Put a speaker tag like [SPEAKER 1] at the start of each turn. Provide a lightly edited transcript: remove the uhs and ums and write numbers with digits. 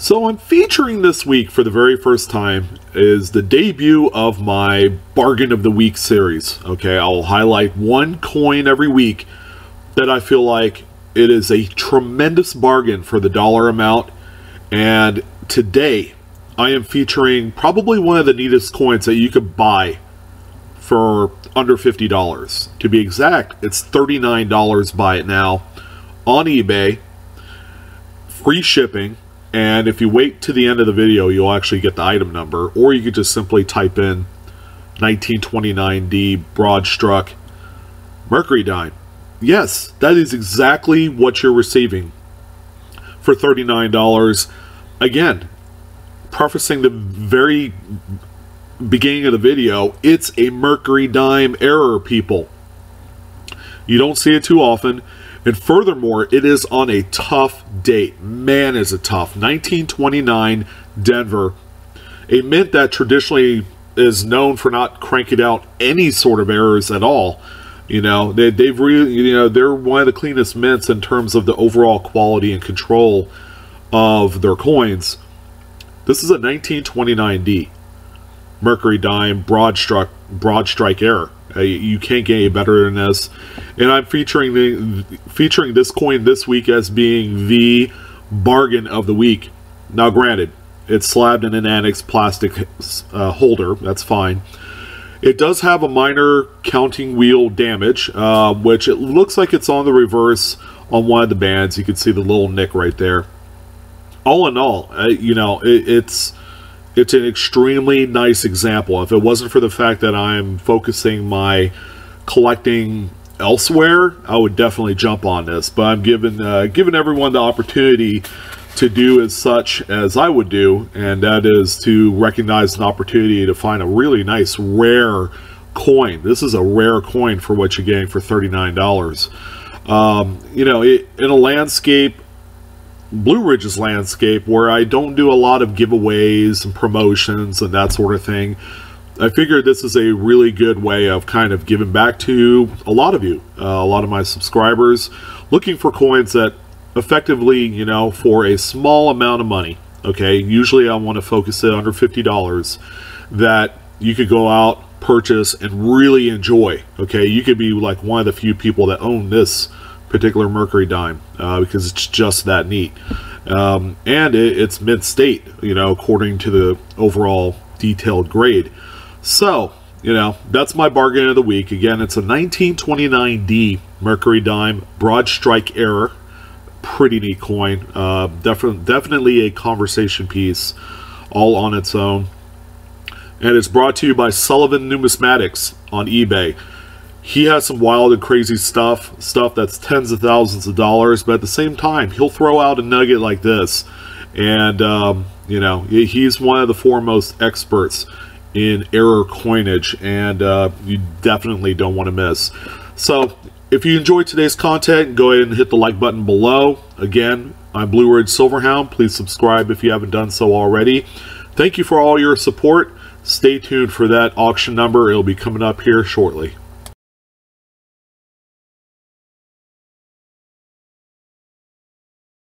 [SPEAKER 1] So I'm featuring this week for the very first time is the debut of my Bargain of the Week series. Okay, I'll highlight one coin every week that I feel like it is a tremendous bargain for the dollar amount. And today I am featuring probably one of the neatest coins that you could buy for under $50. To be exact, it's $39. Buy it now on eBay, free shipping. And if you wait to the end of the video, you'll actually get the item number, or you could just simply type in 1929D Broadstrike Mercury dime. Yes, that is exactly what you're receiving for $39. Again, prefacing the very beginning of the video, it's a Mercury dime error, people. You don't see it too often. And furthermore, it is on a tough date. Man, is it tough. 1929 Denver. A mint that traditionally is known for not cranking out any sort of errors at all. You know, they've really, you know, they're one of the cleanest mints in terms of the overall quality and control of their coins. This is a 1929D Mercury dime Broadstrike error. You can't get any better than this. And I'm featuring this coin this week as being the bargain of the week. Now granted, it's slabbed in an annex plastic holder. That's fine. It does have a minor counting wheel damage, which it looks like it's on the reverse on one of the bands. You can see the little nick right there. All in all, you know, it's an extremely nice example. If it wasn't for the fact that I'm focusing my collecting elsewhere, I would definitely jump on this. But I'm giving everyone the opportunity to do as such as I would do, and that is to recognize an opportunity to find a really nice rare coin. This is a rare coin for what you're getting for $39. You know, in a landscape, Blue Ridge's landscape, where I don't do a lot of giveaways and promotions and that sort of thing, I figured this is a really good way of kind of giving back to a lot of you, a lot of my subscribers, looking for coins that effectively, you know, for a small amount of money, okay, usually I want to focus it under $50, that you could go out, purchase, and really enjoy. Okay, you could be like one of the few people that own this particular Mercury dime, because it's just that neat. And it's mint state, you know, according to the overall detailed grade. So, you know, that's my bargain of the week. Again, it's a 1929D Mercury dime Broadstrike error. Pretty neat coin. Definitely a conversation piece all on its own. And it's brought to you by Sullivan Numismatics on eBay. He has some wild and crazy stuff that's tens of thousands of dollars, but at the same time, he'll throw out a nugget like this. And, you know, he's one of the foremost experts in error coinage, and you definitely don't want to miss. So, if you enjoyed today's content, go ahead and hit the like button below. Again, I'm Blue Ridge Silverhound. Please subscribe if you haven't done so already. Thank you for all your support. Stay tuned for that auction number. It'll be coming up here shortly.